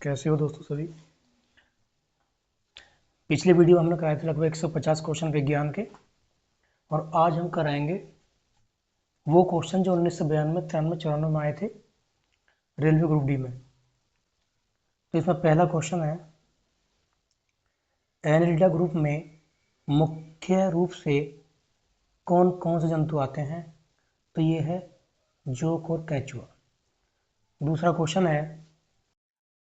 कैसे हो दोस्तों सभी। पिछले वीडियो हमने कराए थे लगभग 150 क्वेश्चन विज्ञान के, और आज हम कराएंगे वो क्वेश्चन जो 1992, 93, 94 में आए थे रेलवे ग्रुप डी में। तो इसमें पहला क्वेश्चन है, एनिलिडा ग्रुप में मुख्य रूप से कौन कौन से जंतु आते हैं? तो ये है जोक और केचुआ। दूसरा क्वेश्चन है,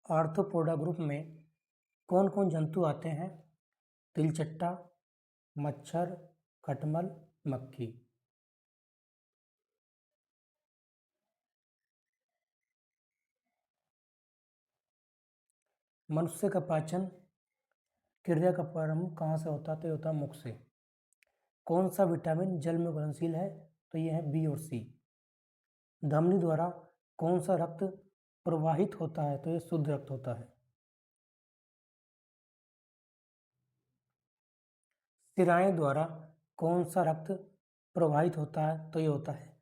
आर्थ्रोपोडा ग्रुप में कौन कौन जंतु आते हैं? तिलचट्टा, मच्छर, खटमल, मक्खी। मनुष्य का पाचन क्रिया का प्रारंभ कहाँ से होता है? तो ये होता है मुख से। कौन सा विटामिन जल में घुलनशील है? तो ये है बी और सी। धमनी द्वारा कौन सा रक्त प्रवाहित होता है? तो ये शुद्ध रक्त होता है। शिराएं द्वारा कौन सा रक्त प्रवाहित होता है? तो ये होता है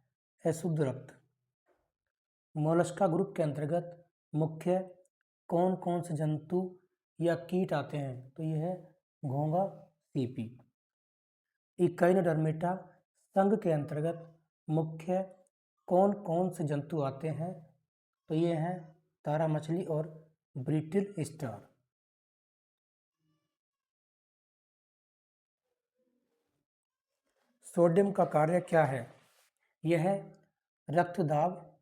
अशुद्ध रक्त। मोलस्का ग्रुप के अंतर्गत मुख्य कौन कौन से जंतु या कीट आते हैं? तो ये है घोंघा, सीपी। इकाइनोडर्मेटा संघ के अंतर्गत मुख्य कौन कौन से जंतु आते हैं? तो ये हैं तारा मछली और ब्रिटिल स्टार। सोडियम का कार्य क्या है? यह रक्तदाब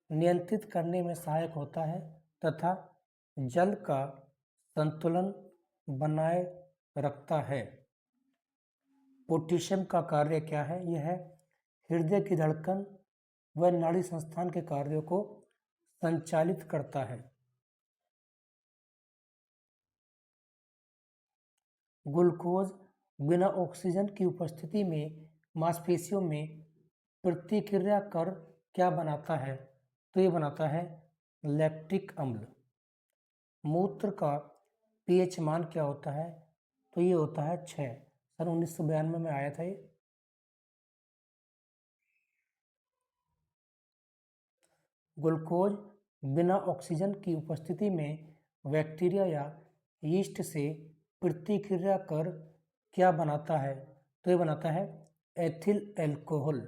नियंत्रित करने में सहायक होता है तथा जल का संतुलन बनाए रखता है। पोटेशियम का कार्य क्या है? यह हृदय की धड़कन व नाड़ी संस्थान के कार्यों को संचालित करता है। ग्लूकोज बिना ऑक्सीजन की उपस्थिति में मांसपेशियों में प्रतिक्रिया कर क्या बनाता है? तो ये बनाता है लैक्टिक अम्ल। मूत्र का पीएच मान क्या होता है? तो ये होता है 6। सन 1992 में आया था ये। ग्लूकोज बिना ऑक्सीजन की उपस्थिति में बैक्टीरिया या यीस्ट से प्रतिक्रिया कर क्या बनाता है? तो ये बनाता है एथिल अल्कोहल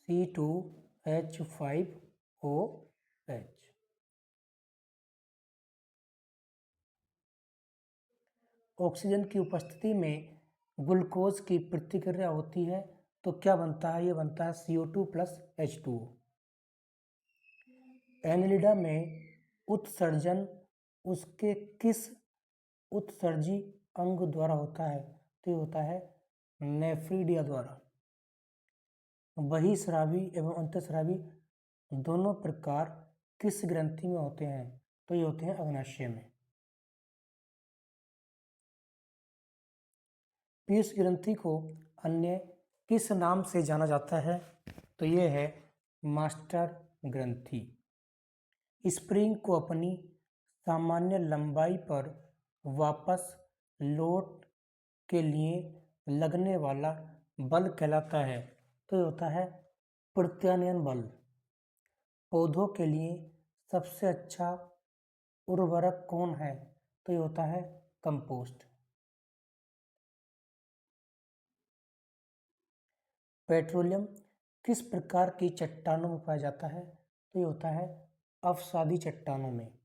C2H5OH। ऑक्सीजन की उपस्थिति में ग्लूकोज की प्रतिक्रिया होती है तो क्या बनता है? ये बनता है CO2 + H2O। एनिलिडा में उत्सर्जन उसके किस उत्सर्जी अंग द्वारा होता है? तो ये होता है नेफ्रिडिया द्वारा। बहिस्रावी एवं अंतःस्रावी दोनों प्रकार किस ग्रंथि में होते हैं? तो ये होते हैं अग्नाशय में। पीयूष ग्रंथि को अन्य किस नाम से जाना जाता है? तो ये है मास्टर ग्रंथि। स्प्रिंग को अपनी सामान्य लंबाई पर वापस लौट के लिए लगने वाला बल कहलाता है। तो ये होता है प्रत्यानयन बल। पौधों के लिए सबसे अच्छा उर्वरक कौन है? तो ये होता है कंपोस्ट। पेट्रोलियम किस प्रकार की चट्टानों में पाया जाता है? तो ये होता है अवसादी चट्टानों में।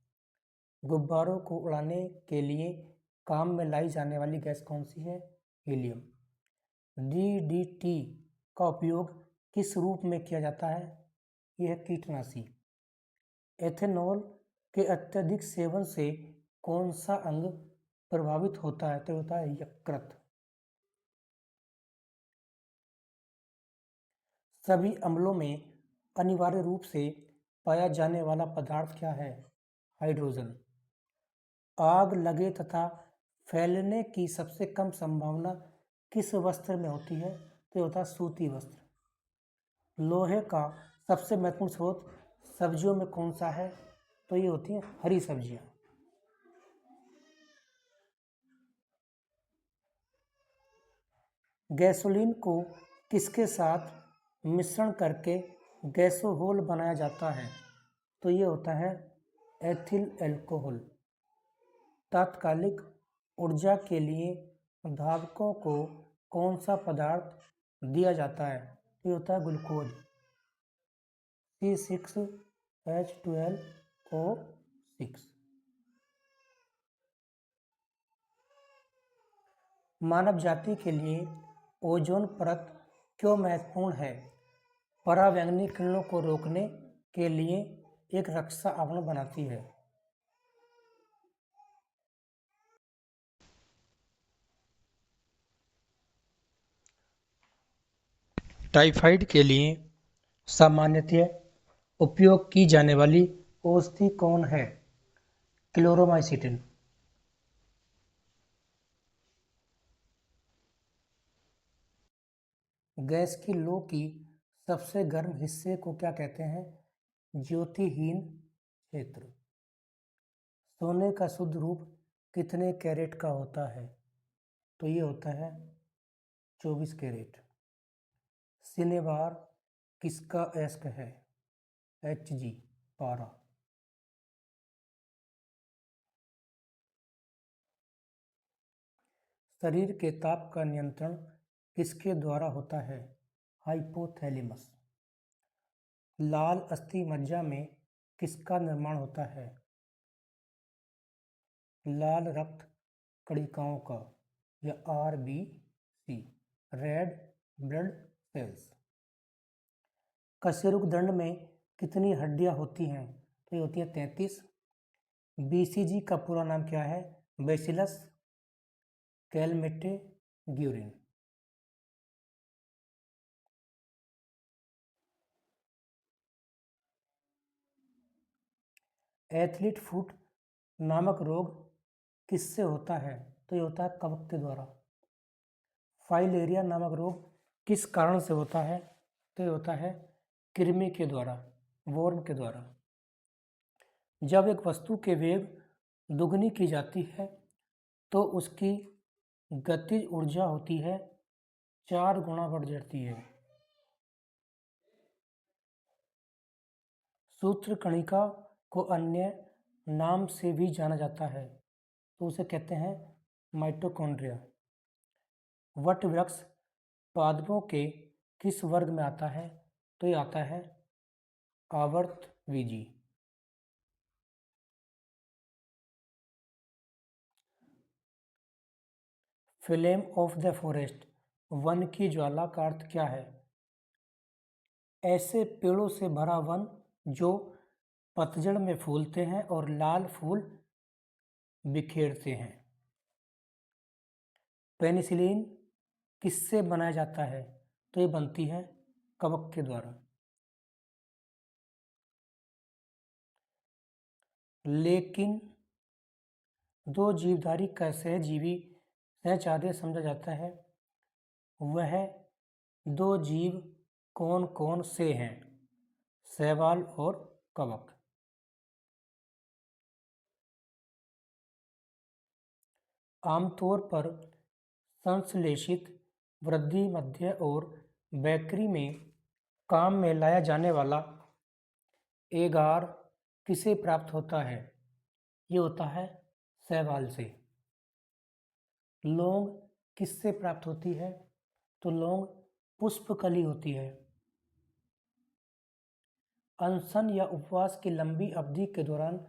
गुब्बारों को उड़ाने के लिए काम में लाई जाने वाली गैस कौन सी है? हीलियम। DDT का उपयोग किस रूप में किया जाता है? यह कीटनाशी। एथेनॉल के अत्यधिक सेवन से कौन सा अंग प्रभावित होता है? तो होता है यकृत। सभी अम्लों में अनिवार्य रूप से पाया जाने वाला पदार्थ क्या है? हाइड्रोजन। आग लगे तथा फैलने की सबसे कम संभावना किस वस्त्र में होती है? तो होता है सूती वस्त्र। लोहे का सबसे महत्वपूर्ण स्रोत सब्जियों में कौन सा है? तो ये होती हैं हरी सब्जियां। गैसोलीन को किसके साथ मिश्रण करके गैसोहोल बनाया जाता है? तो ये होता है एथिल अल्कोहल। तात्कालिक ऊर्जा के लिए धावकों को कौन सा पदार्थ दिया जाता है? ये होता है ग्लूकोज, C6H12O6। मानव जाति के लिए ओजोन परत क्यों महत्वपूर्ण है? परावैंगनी किरणों को रोकने के लिए एक रक्षा आवरण बनाती है। टाइफाइड के लिए सामान्यतः उपयोग की जाने वाली औषधि कौन है? क्लोरोमाइसिटिन। गैस की लौ की सबसे गर्म हिस्से को क्या कहते हैं? ज्योतिहीन क्षेत्र। सोने का शुद्ध रूप कितने कैरेट का होता है? तो ये होता है 24 कैरेट। सिनेबार किसका अयस्क है? Hg, पारा। शरीर के ताप का नियंत्रण किसके द्वारा होता है? हाइपोथैलेमस। लाल अस्थि मज्जा में किसका निर्माण होता है? लाल रक्त कणिकाओं का, या RBC, रेड ब्लड सेल्स। कशेरुक में कितनी हड्डियां होती हैं? तो ये होती है 33। BCG का पूरा नाम क्या है? Bacillus Calmette-Guérin. एथलीट फुट नामक रोग किससे होता है? तो ये होता है कवक के द्वारा। फाइलेरिया नामक रोग किस कारण से होता है? तो ये होता है कृमि के द्वारा, वॉर्म के द्वारा। जब एक वस्तु के वेग दुगनी की जाती है तो उसकी गतिज ऊर्जा होती है 4 गुना बढ़ जाती है। सूत्रकणिका को अन्य नाम से भी जाना जाता है, तो उसे कहते हैं माइटोकॉन्ड्रिया। वट वृक्ष पादपों के किस वर्ग में आता है? तो ये आता है आवर्तबीजी। फ्लेम ऑफ द फॉरेस्ट, वन की ज्वाला का अर्थ क्या है? ऐसे पेड़ों से भरा वन जो पतझड़ में फूलते हैं और लाल फूल बिखेरते हैं। पेनिसिलिन किससे बनाया जाता है? तो ये बनती है कवक के द्वारा। लेकिन दो जीवधारी कैसे जीवी सहचार्य समझा जाता है? वह दो जीव कौन कौन से हैं? शैवाल और कवक। आमतौर पर संश्लेषित वृद्धि मध्य और बेकरी में काम में लाया जाने वाला एगार किसे प्राप्त होता है? ये होता है शैवाल से। लौंग किससे प्राप्त होती है? तो लौंग पुष्पकली होती है। अनशन या उपवास की लंबी अवधि के दौरान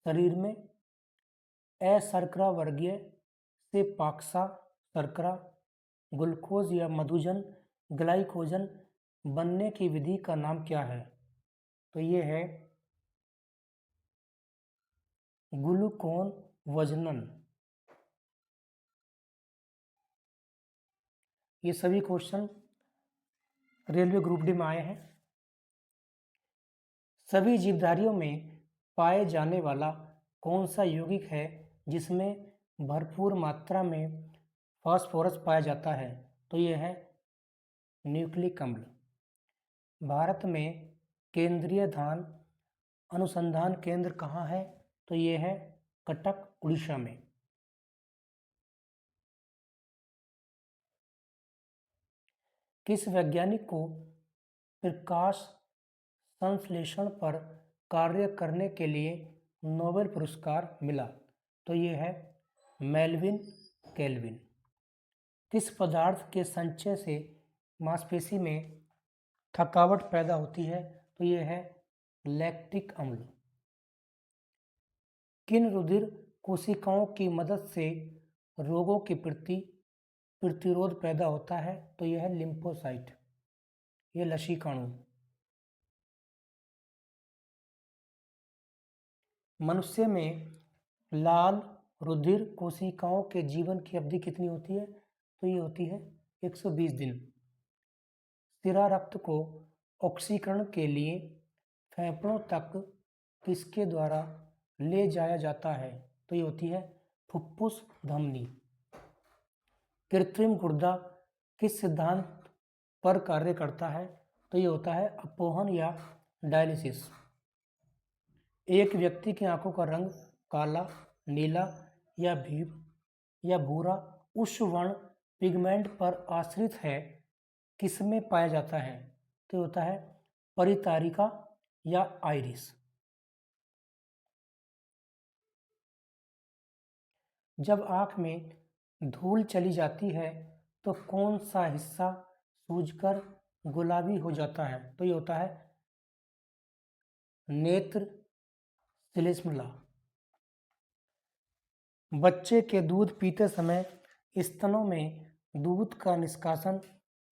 शरीर में अशर्करा वर्गीय से पाक्सा शर्करा, ग्लूकोज या मधुजन ग्लाइकोजन बनने की विधि का नाम क्या है? तो ये है ग्लूकोन वजनन। ये सभी क्वेश्चन रेलवे ग्रुप डी में आए हैं। सभी जीवधारियों में पाए जाने वाला कौन सा यौगिक है जिसमें भरपूर मात्रा में फास्फोरस पाया जाता है? तो ये है न्यूक्लिक अम्ल। भारत में केंद्रीय धान अनुसंधान केंद्र कहाँ है? तो ये है कटक, उड़ीसा में। किस वैज्ञानिक को प्रकाश संश्लेषण पर कार्य करने के लिए नोबेल पुरस्कार मिला? तो ये है मेल्विन केल्विन। किस पदार्थ के संचय से मांसपेशी में थकावट पैदा होती है? तो ये है लैक्टिक अम्ल। किन रुधिर कोशिकाओं की मदद से रोगों के प्रति प्रतिरोध पैदा होता है? तो यह है लिम्फोसाइट, ये लसीकाणु। मनुष्य में लाल रुधिर कोशिकाओं के जीवन की अवधि कितनी होती है? तो ये होती है 120 दिन। सिरा रक्त को ऑक्सीकरण के लिए फेफड़ों तक किसके द्वारा ले जाया जाता है? तो ये होती है फुफ्फुस धमनी। कृत्रिम गुर्दा किस सिद्धांत पर कार्य करता है? तो ये होता है अपोहन या डायलिसिस। एक व्यक्ति की आंखों का रंग काला, नीला या भूरा उस वर्ण पिगमेंट पर आश्रित है किसमें पाया जाता है? तो होता है परितारिका या आइरिस। जब आँख में धूल चली जाती है तो कौन सा हिस्सा सूजकर गुलाबी हो जाता है? तो ये होता है नेत्र श्लेष्मला। बच्चे के दूध पीते समय स्तनों में दूध का निष्कासन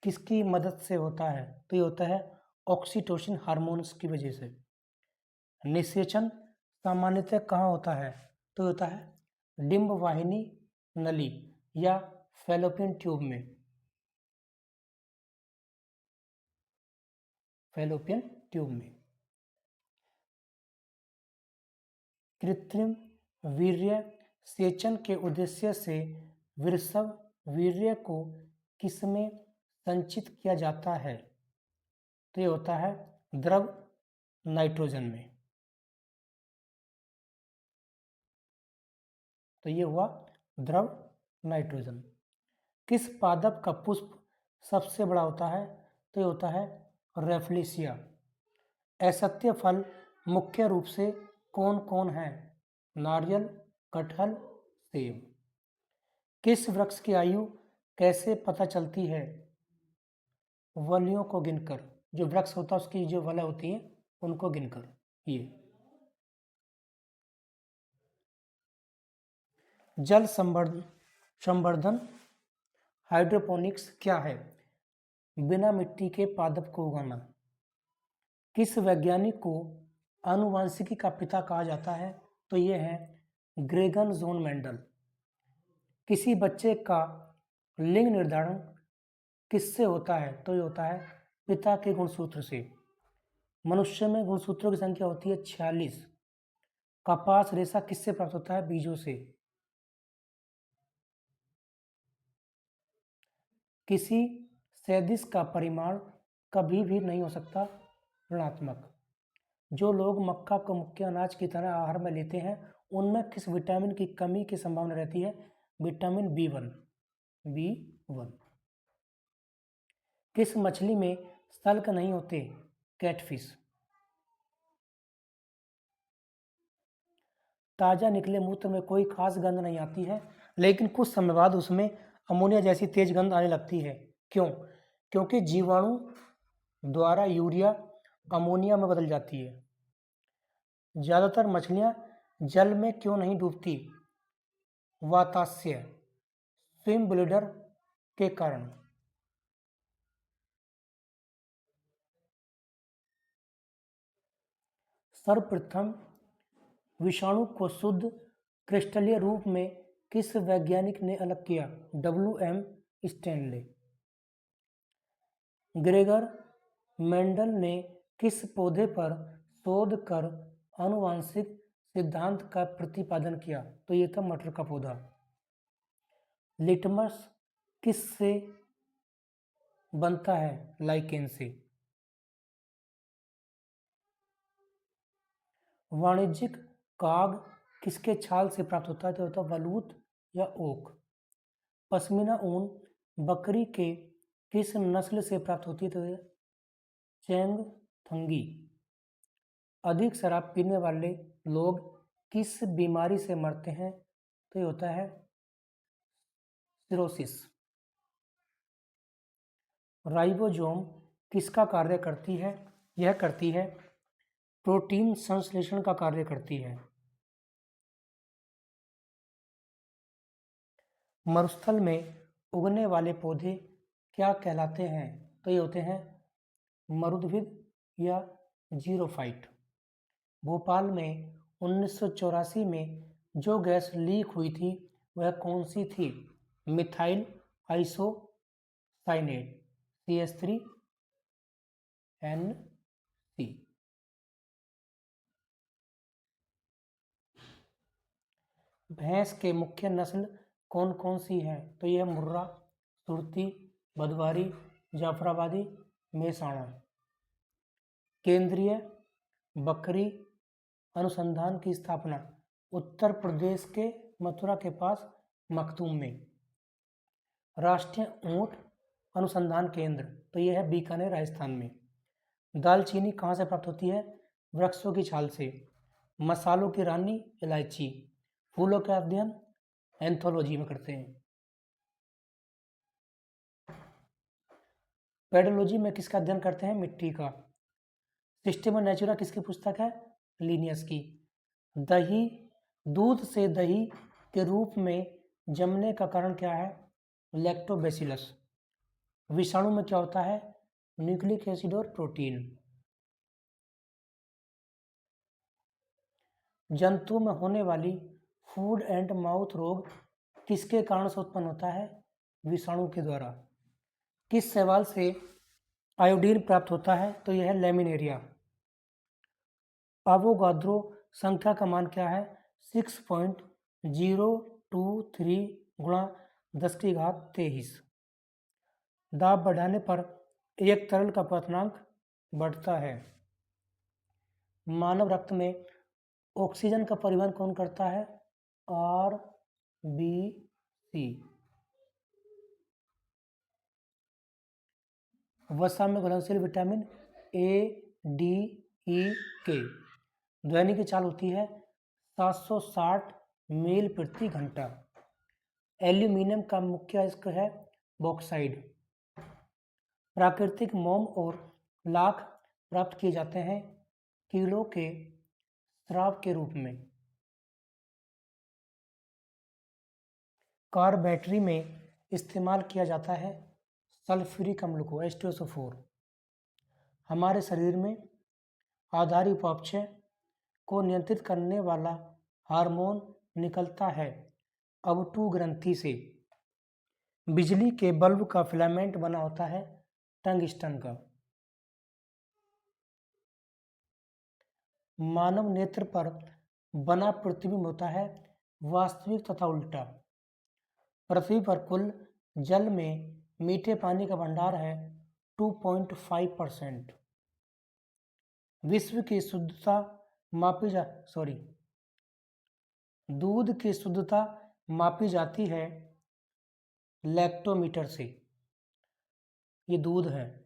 किसकी मदद से होता है? तो ये होता है ऑक्सीटोसिन हार्मोन्स की वजह से। निषेचन सामान्यतः कहाँ होता है? तो होता है डिंब वाहिनी नली या फैलोपियन ट्यूब में। फैलोपियन ट्यूब में। कृत्रिम वीर्य सेचन के उद्देश्य से वृषभ वीर्य को किसमें संचित किया जाता है? तो ये होता है द्रव नाइट्रोजन में। तो ये हुआ द्रव नाइट्रोजन। किस पादप का पुष्प सबसे बड़ा होता है? तो ये होता है रेफ्लेशिया। असत्य फल मुख्य रूप से कौन कौन है? नारियल, कटहल, सेब। किस वृक्ष की आयु कैसे पता चलती है? वलियों को गिनकर। जो वृक्ष होता है उसकी जो वलय होती है उनको गिनकर। ये जल संवर्धन हाइड्रोपोनिक्स क्या है? बिना मिट्टी के पादप को उगाना। किस वैज्ञानिक को आनुवंशिकी का पिता कहा जाता है? तो ये है ग्रेगन जोन मेंडल। किसी बच्चे का लिंग निर्धारण किससे होता है? तो ये होता है पिता के गुणसूत्र से। मनुष्य में गुणसूत्रों की संख्या होती है 46। कपास रेशा किससे प्राप्त होता है? बीजों से। किसी सदिश का परिमाण कभी भी नहीं हो सकता ऋणात्मक। जो लोग मक्का को मुख्य अनाज की तरह आहार में लेते हैं उनमें किस विटामिन की कमी की संभावना रहती है? Vitamin B1। किस मछली में सल्क नहीं होते? कैटफिश। ताज़ा निकले मूत्र में कोई खास गंध नहीं आती है लेकिन कुछ समय बाद उसमें अमोनिया जैसी तेज गंध आने लगती है। क्यों? क्योंकि जीवाणु द्वारा यूरिया अमोनिया में बदल जाती है। ज़्यादातर मछलियाँ जल में क्यों नहीं डूबती? वाताश्य स्विम ब्लीडर के कारण। सर्वप्रथम विषाणु को शुद्ध क्रिस्टलीय रूप में किस वैज्ञानिक ने अलग किया? WM Stanley. ग्रेगर मेंडल ने किस पौधे पर शोध कर आनुवंशिक सिद्धांत का प्रतिपादन किया? तो ये था मटर का पौधा। लिटमस किस से बनता है? लाइकेन से। वाणिज्यिक काग किसके छाल से प्राप्त होता है? तो होता है बलूत या ओक। पश्मीना ऊन बकरी के किस नस्ल से प्राप्त होती है? तो चेंगथंगी। अधिक शराब पीने वाले लोग किस बीमारी से मरते हैं? तो ये होता है सिरोसिस। राइबोसोम किसका कार्य करती है? यह करती है प्रोटीन संश्लेषण का कार्य करती है। मरुस्थल में उगने वाले पौधे क्या कहलाते हैं? तो ये होते हैं मरुद्भिद या जीरोफाइट। भोपाल में 1984 में जो गैस लीक हुई थी वह कौन सी थी? Methyl isocyanate CH3NC। भैंस के मुख्य नस्ल कौन कौन सी हैं? तो यह मुर्रा, सुरती, भदवारी, जाफराबादी, मेसाणा। केंद्रीय बकरी अनुसंधान की स्थापना उत्तर प्रदेश के मथुरा के पास मखदूम में। राष्ट्रीय ऊंट अनुसंधान केंद्र, तो यह है बीकानेर राजस्थान में। दालचीनी कहाँ से प्राप्त होती है? वृक्षों की छाल से। मसालों की रानी इलायची। फूलों का अध्ययन एंथोलॉजी में करते हैं। पेडोलॉजी में किसका अध्ययन करते हैं? मिट्टी का। सिस्टेमा नेचुरा किसकी पुस्तक है? लिनियस की। दही, दूध से दही के रूप में जमने का कारण क्या है? लैक्टोबैसिलस। विषाणु में क्या होता है? न्यूक्लिक एसिड और प्रोटीन। जंतुओं में होने वाली फूड एंड माउथ रोग किसके कारण से उत्पन्न होता है? विषाणु के द्वारा। किस शैवाल से आयोडीन प्राप्त होता है? तो यह है लेमिनेरिया। एवोगाद्रो संख्या का मान क्या है? 6.023 गुणा 10⁻23। दाब बढ़ाने पर एक तरल का क्वथनांक बढ़ता है। मानव रक्त में ऑक्सीजन का परिवहन कौन करता है? RBC। वसा में घुलनशील vitamin A, D, E, K। ध्वनि की चाल होती है 760 मील प्रति घंटा। एल्यूमिनियम का मुख्य अयस्क है बॉक्साइड। प्राकृतिक मोम और लाख प्राप्त किए जाते हैं कीड़ों के स्राव के रूप में। कार बैटरी में इस्तेमाल किया जाता है सल्फ्यूरिक अम्ल को H2SO4। हमारे शरीर में आधारी उपापचय को नियंत्रित करने वाला हार्मोन निकलता है अवटु ग्रंथि से। बिजली के बल्ब का फिलामेंट बना होता है टंगस्टन का। मानव नेत्र पर बना प्रतिबिंब होता है वास्तविक तथा उल्टा। पृथ्वी पर कुल जल में मीठे पानी का भंडार है 2.5%। विश्व की शुद्धता मापी जा दूध की शुद्धता मापी जाती है लैक्टोमीटर से। ये दूध है,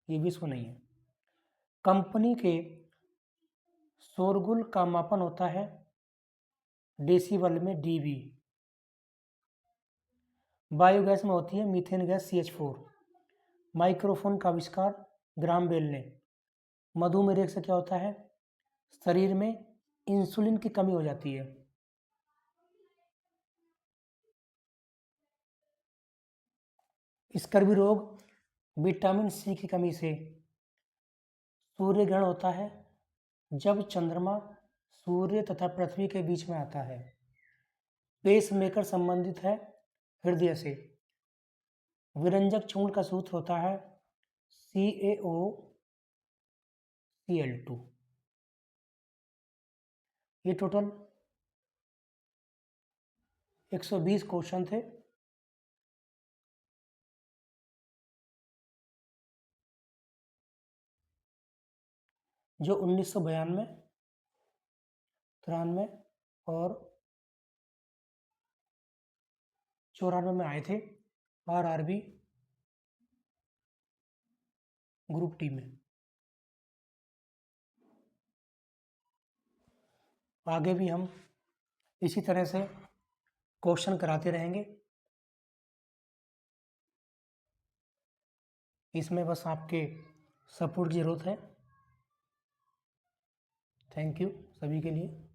ये विश्व नहीं है। कंपनी के शोरगुल का मापन होता है डेसिबल में dB। बायोगैस में होती है मीथेन गैस CH4। माइक्रोफोन का आविष्कार ग्राहम बेल ने। मधुमेह रोग से क्या होता है? शरीर में इंसुलिन की कमी हो जाती है। स्कर्वी रोग विटामिन C की कमी से। सूर्य ग्रहण होता है जब चंद्रमा सूर्य तथा पृथ्वी के बीच में आता है। पेसमेकर संबंधित है हृदय से। विरंजक चूर्ण का सूत्र होता है CaOCl2। ये टोटल 120 क्वेश्चन थे। जो 1992, 93 और 94 में आए थे RRB ग्रुप टी में। आगे भी हम इसी तरह से क्वेश्चन कराते रहेंगे। इसमें बस आपके सपोर्ट की ज़रूरत है। थैंक यू सभी के लिए।